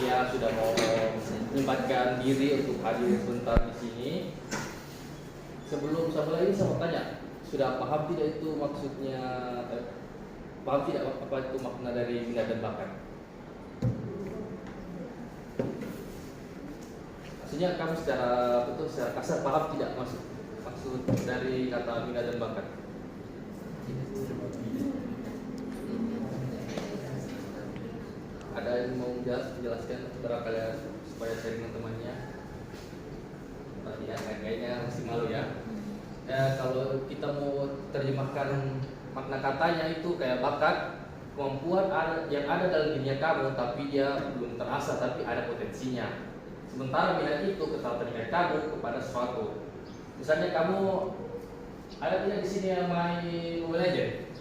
dia sudah mau menyempatkan diri untuk hadir sebentar di sini. Sebelum ini saya mau tanya, sudah paham tidak itu maksudnya, paham tidak apa itu makna dari minat dan bakat? Maksudnya kamu secara kasar paham tidak maksud dari kata minat dan bakat? Ada yang mau menjelaskan barangkali supaya sharing dengan temannya? Tadi ya, kayaknya masih malu ya. Kalau kita mau terjemahkan makna katanya itu kayak bakat, kemampuan yang ada dalam dirinya kamu tapi dia belum terasa tapi ada potensinya. Sementara minat itu ketertarikan kamu kepada sesuatu. Misalnya kamu ada tidak di sini yang main Mobile Legends?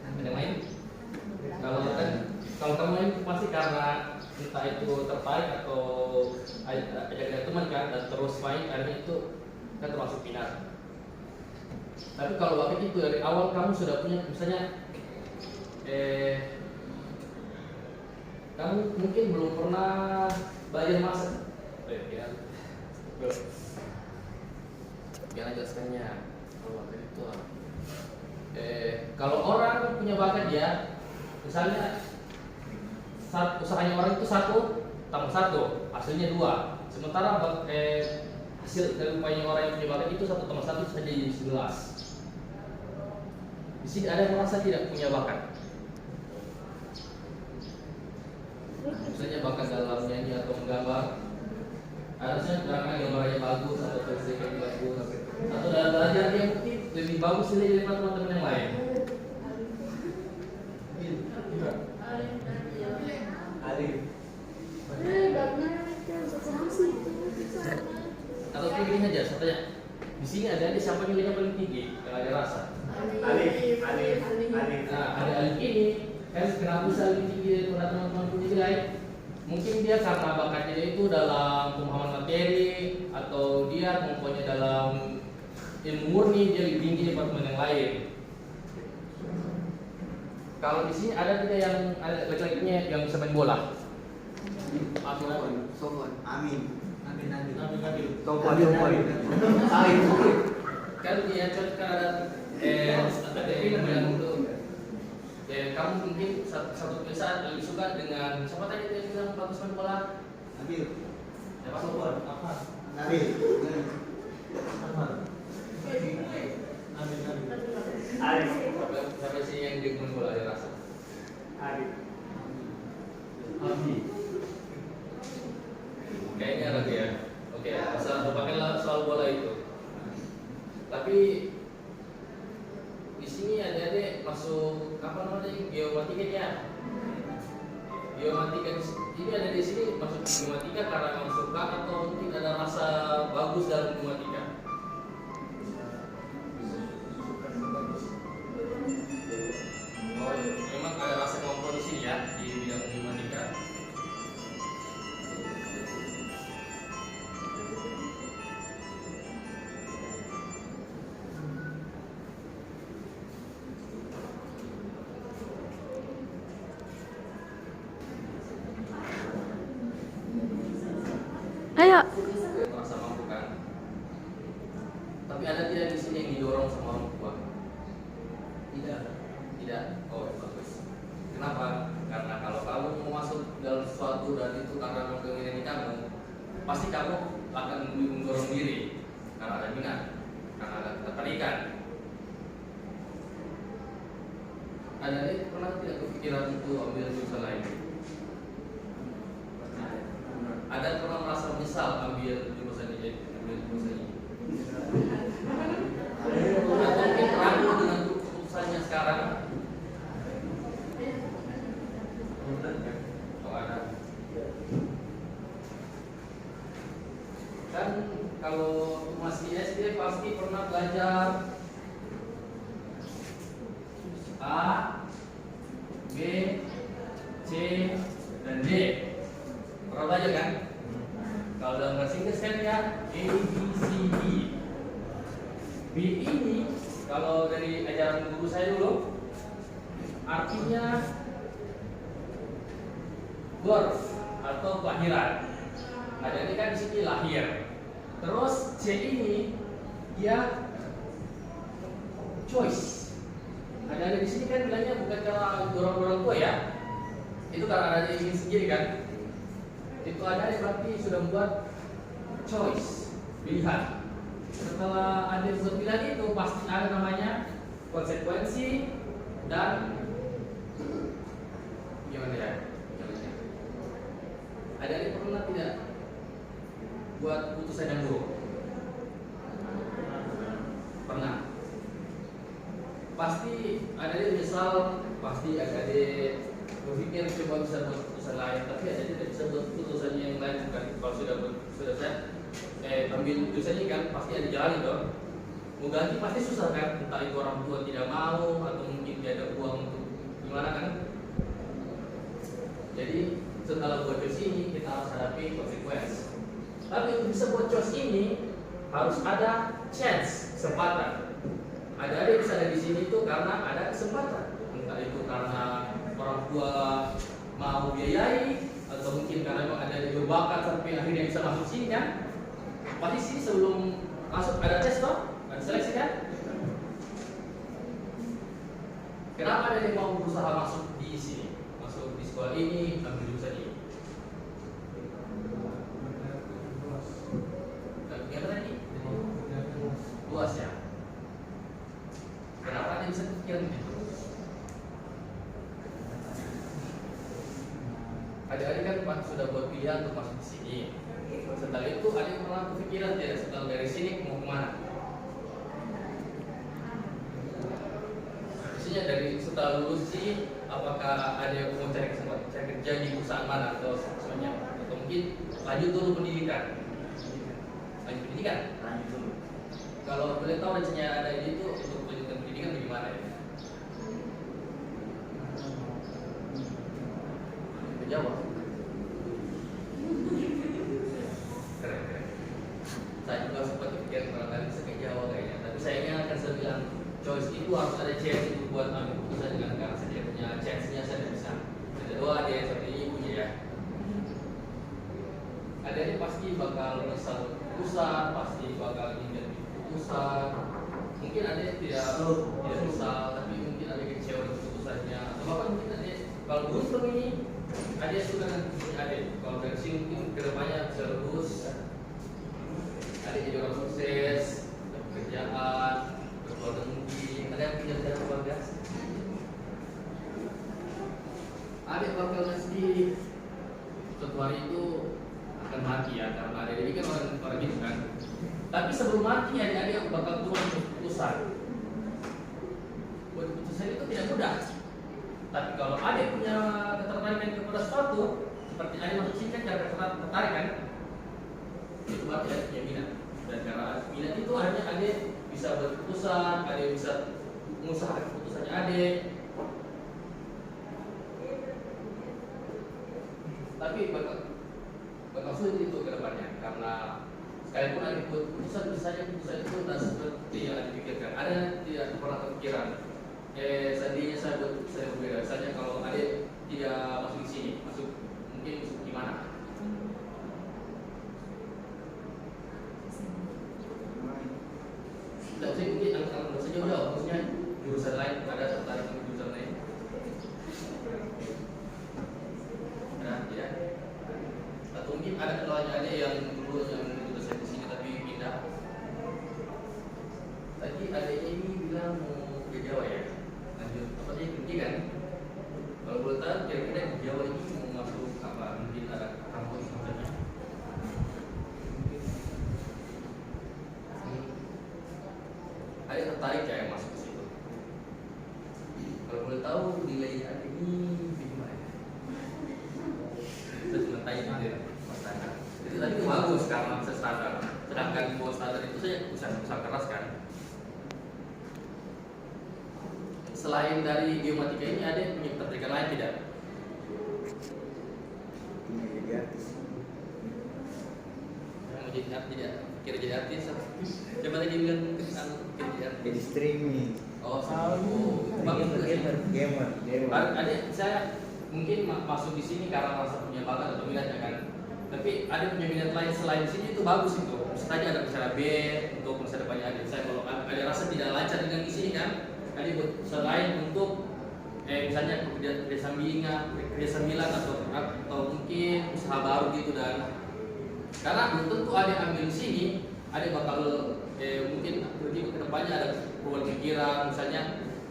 Ada main? Kalau kamu main pasti karena entah itu tertarik atau ajak teman kan dan terus main, akhirnya itu kan termasuk minat. Tapi kalau bakat itu dari awal kamu sudah punya, misalnya kamu mungkin belum pernah belajar masak. Gimana jelaskannya? Kalau bakat itu kalau orang punya bakat ya, misalnya usahanya orang itu 1 tambah 1 hasilnya 2. Sementara hasil dari upaya orang yang punya bakat itu 1 tambah 1 saja jadi 11. Di sini ada yang merasa tidak punya bakat. Misalnya bakat dalam nyanyi atau menggambar, harusnya barangkali gambarnya bagus atau presentasinya bagus, atau dalam belajar dia mungkin lebih bagus dari teman-teman yang lain. Atau tinggi aja, katanya di sini ada siapa nilainya paling tinggi yang ada rasa. Alif. Nah, ada Alif ini kan kenapa bisa lebih tinggi daripada teman-teman punya nilai? Mungkin dia karena bakatnya itu dalam pemahaman materi atau dia kemampuannya dalam ilmu murni dia lebih tinggi daripada teman yang lain. Kalau di sini ada tidak yang ada laki-lakinya yang bisa main bola? Amin. Kan dia kan ada yang untuk kamu mungkin satu saat lebih suka dengan siapa tadi yang bilang bagus main bola? Nabil. Siapa? Sofwan. Apa? Nabil. Arif. Siapa sih yang dia main bola dia rasa? Arif. Abi. Kayaknya ada ya. Oke, asal lupakanlah soal bola itu. Tapi di sini ada masuk apa namanya geomatika ya. Geomatika ini ada di sini masuk geomatika karena memang suka atau mungkin ada rasa bagus dalam geomatika. Oh, memang ada rasa kemampuan di sini ya di bidang geomatika. Ayo. Merasa mampu kan? Tapi ada tidak di sini yang didorong sama orang tua? Tidak. Oh, bagus. Kenapa? Karena kalau kamu mau masuk dalam sesuatu dan itu karena keinginan kamu, pasti kamu akan mendorong diri karena ada minat, karena ada ketertarikan. Ada pernah tidak kepikiran untuk ambil jurusan lain? Ada pernah merasa menyesal ambil jurusan ini? Atau mungkin ragu dengan keputusannya sekarang? Oh, ada. Kan kalau masih SD pasti pernah belajar A, B, C, dan D. Pernah belajar kan? Kalau dalam bahasa Inggris kan ya A, B, C, D. B ini kalau dari ajaran guru saya dulu artinya birth atau kelahiran. Ada ini kan di sini lahir. Terus C ini dia choice. Ada di sini kan bilangnya bukan karena orang tua ya. Itu karena ada ingin sendiri kan. Itu ada berarti sudah membuat choice, pilihan. Setelah ada buat pilihan itu pasti ada namanya konsekuensi dan gimana ya? Ada yang pernah tidak buat putusan yang buruk? Pernah. Pasti ada yang misal, pasti ada yang berpikir coba bisa buat putusan lain, tapi ada yang tidak bisa buat putusan yang lain bukan. Kalau sudah saya ambil putusan ini kan pasti ada jalan itu. Mau ganti pasti susah kan, entah itu orang tua tidak mau atau mungkin tidak ada uang untuk gimana kan. Jadi setelah buat choice ini kita harus hadapi konsekuensi. Tapi untuk bisa buat choice ini harus ada chance, kesempatan. Ada bisa ada di sini itu karena ada kesempatan. Entah itu karena orang tua mau biayai atau mungkin karena memang ada yang berbakat sampai akhirnya bisa masuk sini kan. Pasti sini sebelum masuk ada tes toh, ada seleksi kan. Kenapa ada yang mau berusaha masuk di sini? Masuk di sekolah ini, ambil jurusan ini. Yang tadi luas ya. Kenapa ada bisa pikiran gitu? Adik-adik kan sudah buat pilihan untuk masuk di sini. Setelah itu ada yang pernah kepikiran tidak setelah dari sini mau kemana? Maksudnya dari setelah lulus sih, apakah ada yang mau cari kerja di perusahaan mana atau semuanya? Atau mungkin lanjut dulu pendidikan? Lanjut pendidikan? Lanjut dulu. Kalau boleh tahu rencananya ada ini tuh untuk melanjutkan pendidikan bagaimana ya? Jawab. Keren. Saya juga sempat pikir barangkali bisa ke Jawa kayaknya. Tapi sayangnya akan saya bilang choice itu harus ada chance itu buat ambil keputusan dengan karena saya punya chance-nya saya tidak bisa. Ada dua ada yang seperti ini punya ya. Ada yang pasti bakal misal keputusan, pasti bakal ingin keputusan. Mungkin ada yang tidak bisa, tapi mungkin ada yang kecewa dengan keputusannya. Atau bahkan mungkin ada kalau beruntung ini ada yang sudah punya adik. Kalau dari sini mungkin kedepannya bisa lulus. Ada jadi orang sukses, pekerjaan, berkeluarga mungkin. Ada yang punya rencana keluarga. Adik bakal ngasih suatu hari itu akan mati ya, karena adik ini kan orang itu kan. Tapi sebelum mati adik-adik yang bakal turun keputusan. Buat keputusan itu tidak mudah. Tapi kalau adik punya ketertarikan kepada sesuatu, seperti adik masuk sini kan cara tertarik kan, itu berarti adik punya minat. Dan karena minat itu hanya adik bisa berkeputusan, adik bisa mengusahakan keputusannya adik. Tapi bakal sulit itu ke depannya karena sekalipun adik buat keputusan, misalnya keputusan itu tidak seperti yang adik pikirkan. Ada tidak pernah kepikiran. Seandainya saya buat saya berbeda. Misalnya kalau adik tidak masuk di sini, masuk gimana? Tidak usah mungkin angkat saja udah, maksudnya jurusan lain ada tertarik dengan jurusan lain. Nah, ya. Atau mungkin ada kenalannya ada yang dulu yang jurusan di sini tapi pindah. Tadi adiknya ini bilang mau ke Jawa ya. Lanjut apa sih pendidikan? Kalau boleh tahu kira-kira di Jawa ini mau masuk apa? Mungkin ada kampus macamnya. Ada tertarik ya yang masuk ke situ? Kalau boleh tahu nilai ada ini bagaimana? Saya cuma tanya aja standar. Itu tadi bagus karena bisa standar. Sedangkan di bawah standar itu saya usaha keras kan. Selain dari geomatika ini ada punya ketertarikan lain tidak? Jadi artis. Mau jadi artis tidak? Kira jadi artis? Coba tadi bilang kira jadi artis. Jadi streaming. Oh, bagus juga sih. Gamer. Ada saya mungkin masuk di sini karena rasa punya bakat atau minatnya kan. Tapi ada punya minat lain selain di sini itu bagus itu. Misalnya ada bicara B untuk masa depannya adik saya. Kalau ada rasa tidak lancar dengan di sini kan, adik buat selain untuk misalnya kerja sambilan atau mungkin usaha baru gitu. Dan karena belum tentu adik ambil di sini, adik bakal mungkin begitu ke depannya ada perubahan pikiran. Misalnya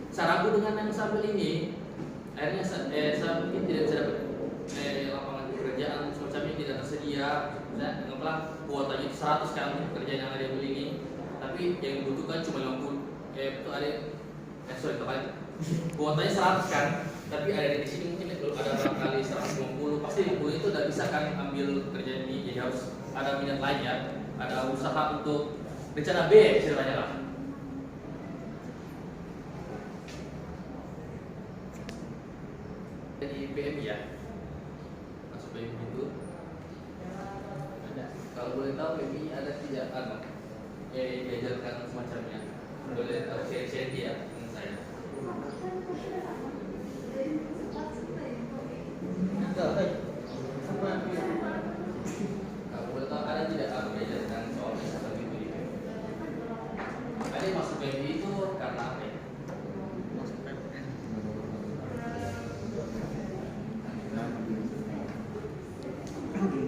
saya ragu dengan yang saya ambil ini, akhirnya saya mungkin tidak bisa dapat lapangan pekerjaan semacam ini, tidak tersedia. Misalnya anggaplah kuotanya itu 100 kan pekerjaan yang ada beli ini, tapi yang dibutuhkan cuma 50. Itu ada kebalik. Kuotanya 100 kan, tapi ada di sini mungkin belum ada kali 150, pasti 50 itu tidak bisa kan ambil kerjaan ini. Jadi harus ada minat lain ya, ada usaha untuk rencana B ceritanya lah. Di PMI ya, masuk PMI itu ada. Kalau boleh tahu PMI ada tidak diajarkan semacamnya, boleh tahu share ya dengan saya. Kalau boleh tahu ada tidak diajarkan soal seperti itu di PMI? Ada yang masuk PMI itu karena apa ya?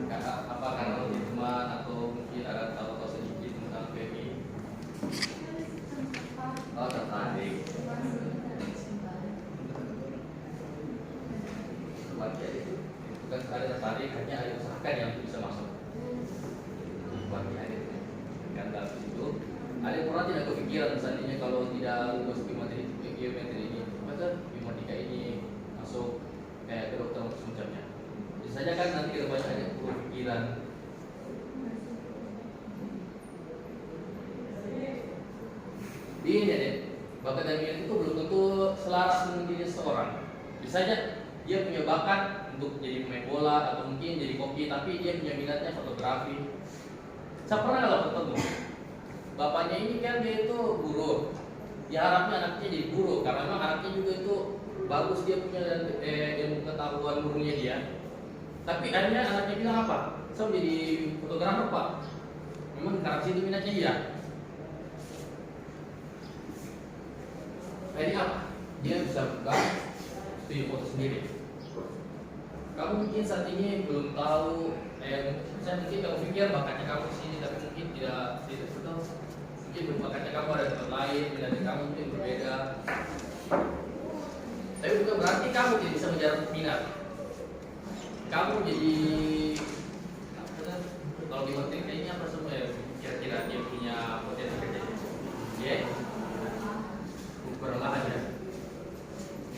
Karena lebih teman atau mungkin ada tahu sedikit tentang PMI? Oh, tertarik. Bagian itu bukan ada tertarik, hanya ada usahakan yang bisa masuk. Bagian itu kan dalam itu ada orang tidak kepikiran misalnya kalau tidak lulus biometri ini, maka biometri ini masuk kayak kedokteran semacamnya. Biasanya kan nanti kita banyak ada pikiran. Ini deh, bakat dan minat itu belum tentu selaras dengan diri seorang. Biasanya dia punya bakat untuk jadi pemain bola atau mungkin jadi koki, tapi dia punya minatnya fotografi. Saya pernah kalau ketemu bapaknya ini kan dia itu guru, dia harapnya anaknya jadi guru karena memang anaknya juga itu bagus, dia punya ilmu pengetahuan burungnya dia. Tapi akhirnya anaknya bilang apa? Saya jadi fotografer pak. Memang karena situ minatnya dia. Akhirnya apa? Dia bisa buka studio foto sendiri. Kamu mungkin saat ini belum tahu, saya mungkin kamu pikir bakatnya kamu di sini, tapi mungkin tidak betul. Mungkin bakatnya kamu ada di tempat lain, minatnya kamu mungkin berbeda. Tapi bukan berarti kamu tidak bisa mengejar minat. Kamu jadi kalau di hotel kayaknya apa semua ya, kira-kira dia punya potensi kerja. Ya, kurang aja.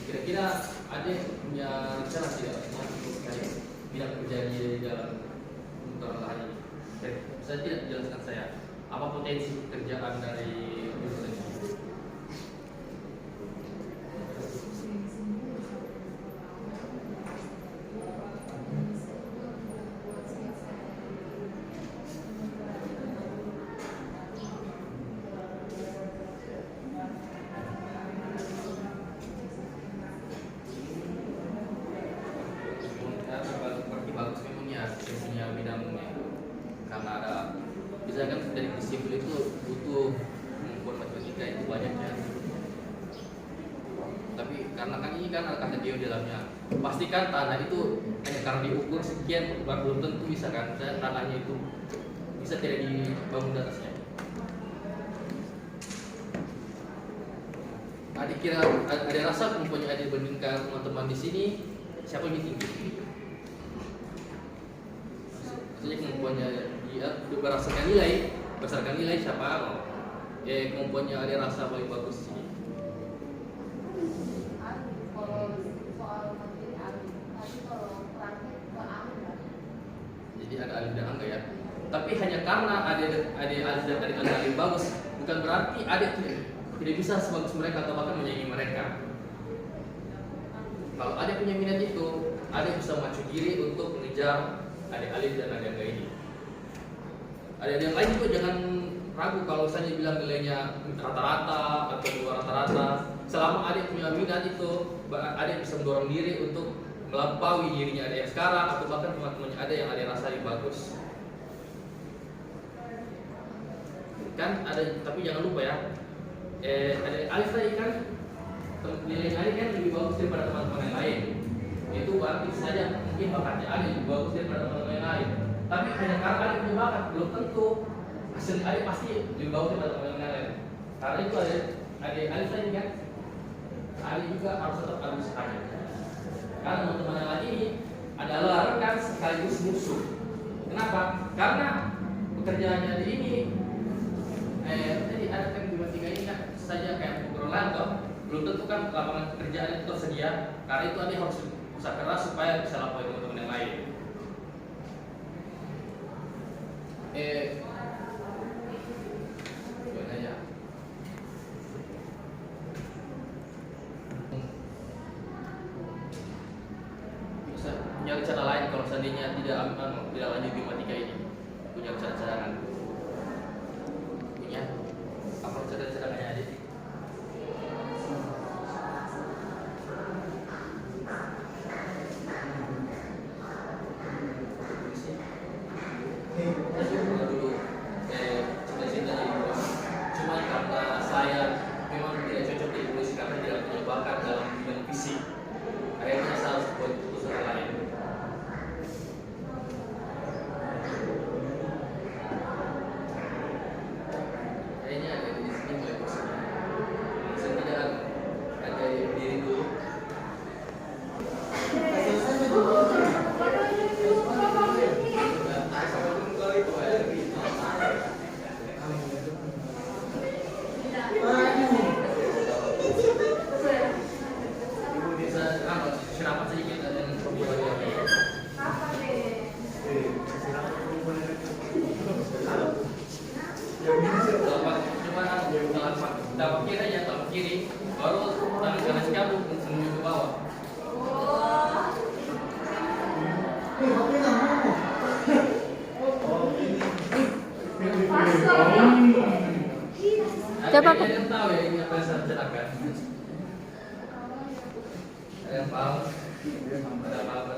Kira-kira ada punya rencana tidak untuk cari bidang kerja di dalam kurang lahan ini? Saya tidak jelaskan saya apa potensi pekerjaan dari jurusan ini. Pastikan tanah itu hanya karena diukur sekian belum tentu bisa kan, tanahnya itu bisa tidak dibangun di atasnya. Adik kira ada rasa mempunyai adik bandingkan teman-teman di sini siapa yang tinggi? Maksudnya mempunyai berdasarkan nilai siapa? Mempunyai ada rasa paling bagus di sini. Jadi ada alif dan angga ya. Tapi hanya karena ada alif dan ada alif bagus, bukan berarti ada tidak bisa sebagus mereka atau bahkan menyaingi mereka. Kalau ada punya minat itu, ada bisa maju diri untuk mengejar ada alif dan ada angga ini. Ada yang lain juga jangan ragu kalau misalnya bilang nilainya rata-rata atau dua rata-rata. Selama ada punya minat itu, ada bisa mendorong diri untuk melampaui dirinya ada yang sekarang atau bahkan teman-temannya ada yang ada rasa lebih bagus. Kan ada, tapi jangan lupa ya, ada Alif tadi kan nilai Alif kan lebih bagus daripada teman-teman yang lain. Itu berarti saja mungkin bakatnya Alif lebih bagus daripada teman-teman yang lain. Tapi hanya karena Alif punya bakat belum tentu hasil Alif pasti lebih bagus daripada teman-teman yang lain. Karena itu ada Alif tadi kan, Alif juga harus tetap ada usahanya. Karena teman-teman yang lain ini adalah rekan sekaligus musuh. Kenapa? Karena pekerjaannya di ini tadi ada kan di tiga ini kan saja kayak obrolan toh, belum tentu kan lapangan pekerjaan itu tersedia. Karena itu ada harus usaha keras supaya bisa laporin teman-teman yang lain. Gimana ya? Bisa punya rencana lain kalau seandainya tidak lanjut di matematika ini, punya rencana cadangan. Apa cadangannya adik? Dulu cita-cita jadi polisi. Cuma karena saya memang tidak cocok di polisi karena tidak punya bakat dalam bidang fisik. Akhirnya saya harus buat keputusan lain. Kayaknya ada di sini mulai bosan. Saya tidak ada diri dulu. Dapat kiri aja, dapat kiri, baru tangan kanan kamu menuju ke bawah. Coba ada yang tahu ya ini apa yang saya ceritakan? Ada yang paham? Ada apa-apa?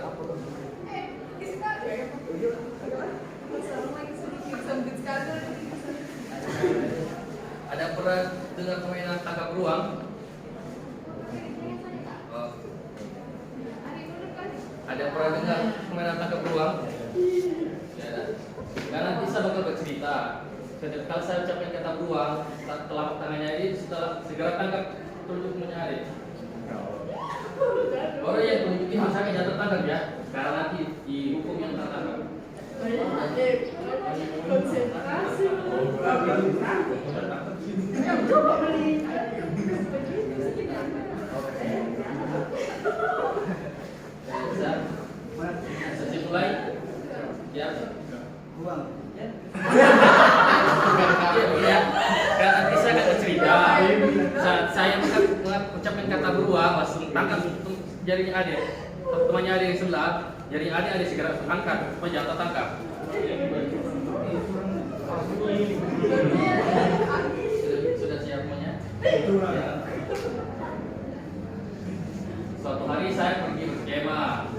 Ada pernah dengar permainan tangkap beruang? Oh. Ada pernah dengar permainan tangkap beruang? Ya. Karena nanti saya bakal bercerita. Kalau saya ucapkan kata beruang, telapak tangannya ini segera tangkap teluk menyari. Orang yang menunjuki hal saya jatuh tangkap ya, karena nanti dihukum yang tertangkap. Konsentrasi. Sesi mulai. Ya. Buang. Ya. Karena nanti saya akan bercerita. Saat saya mengucapkan kata beruang, langsung tangkap jarinya adik. Temannya adik yang sebelah, jarinya adik segera angkat supaya jangan tertangkap. Sudah siap semuanya? Ya. Suatu hari saya pergi berkemah.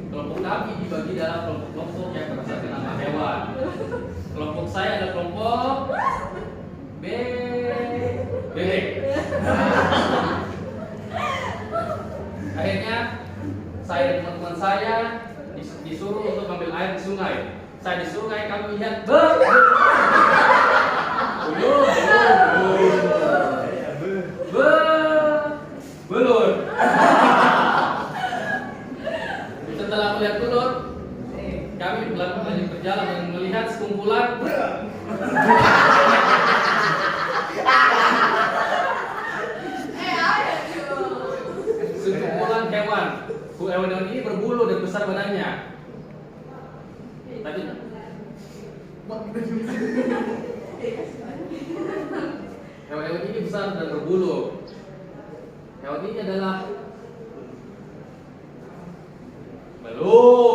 Kelompok kami dibagi dalam kelompok-kelompok yang berdasarkan nama hewan. Kelompok saya ada kelompok bebek. Akhirnya saya dan teman-teman saya disuruh untuk ambil air di sungai. Saya di sungai, kami lihat belur. Setelah melihat belur, kami lanjut berjalan dan melihat sekumpulan hewan. Hewan ini berbulu dan besar badannya. Tadi hewan ini besar dan berbulu. Hewan ini adalah beruang.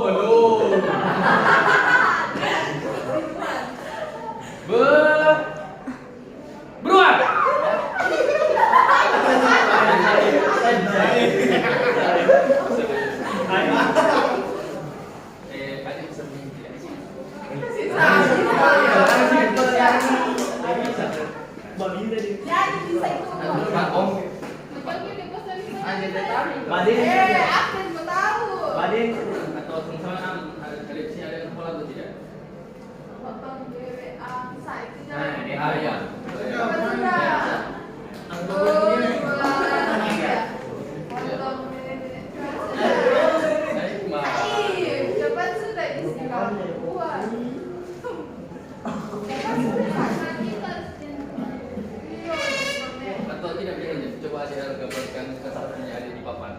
Aku yang mau tahu. Atau sama-sama ada di sini ada yang hafal atau tidak? Potong cewek angsa itu Nah, jangan. ini ya. Coba sudah. Oh, iya. Potong cewek angsa. Coba sudah isi kamu buat. Atau tidak begini, coba aja gambarkan kesatunya ada di papan.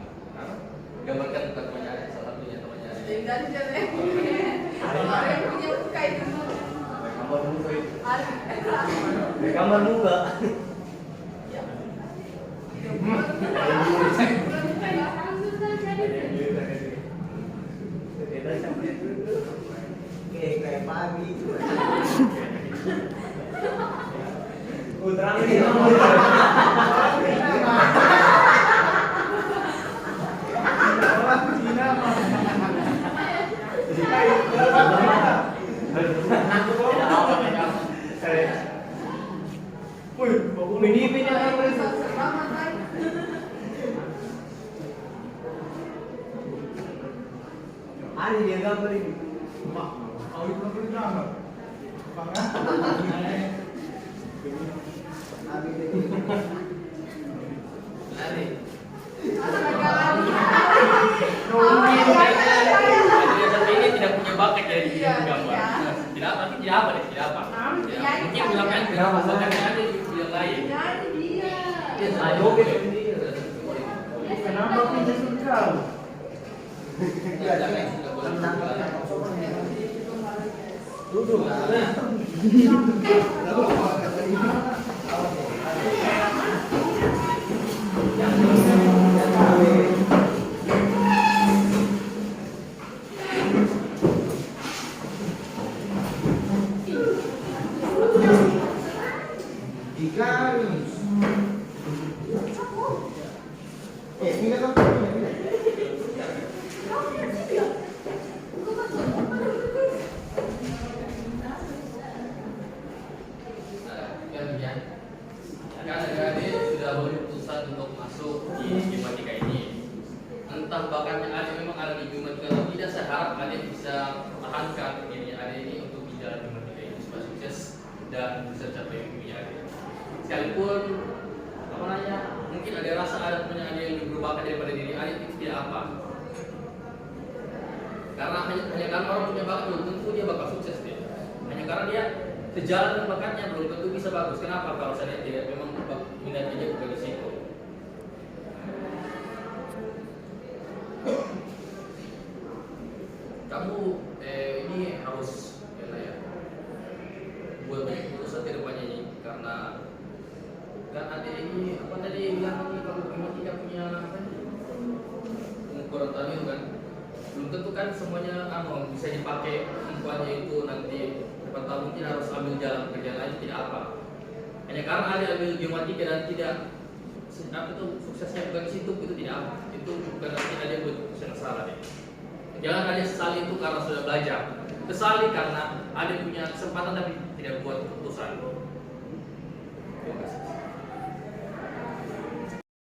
Gambarkan temannya ada, salah satunya temannya ada. Tinggal cewek. Kemarin punya muka itu. Kamar muka. Kayak pagi. Putra ini Ani dia gambar ini. Ini tidak punya bakat jadi bikin gambar. Tidak apa, tidak apa deh, tidak apa. Mungkin bilangkan bakatnya ada di bidang lain. Kenapa pindah sundal? Duduk. Kan adik sudah berkeputusan untuk masuk di Biomatika ini. Entah bakatnya adik memang ada di Biomatika atau tidak, saya harap adik bisa pertahankan diri adik ini untuk di jalan Biomatika ini supaya sukses dan bisa capai mimpi adik. Sekalipun apa namanya, mungkin ada rasa ada punya adik yang lebih berbakat daripada diri adik, itu tidak apa. Karena hanya karena orang punya bakat belum tentu dia bakal sukses dia. Hanya karena dia sejalan dengan bakatnya belum tentu bisa bagus. Kenapa? Kalau saya tidak memang minatnya bukan di situ. Kamu ini harus ya buat banyak keputusan ke depannya ini, karena kan adik ini apa tadi bilang ini kalau memang tidak punya apa pengukuran tadi kan belum tentu kan semuanya bisa dipakai umpannya itu nanti depan tahun mungkin harus ambil jalan kerjaan lain tidak apa. Hanya karena ada ambil Biomatika dan tidak apa itu suksesnya bukan di situ itu tidak apa. Itu bukan arti ada buat yang salah deh. Jangan ada sesali itu karena sudah belajar. Kesali karena ada punya kesempatan tapi tidak buat keputusan. Terima kasih.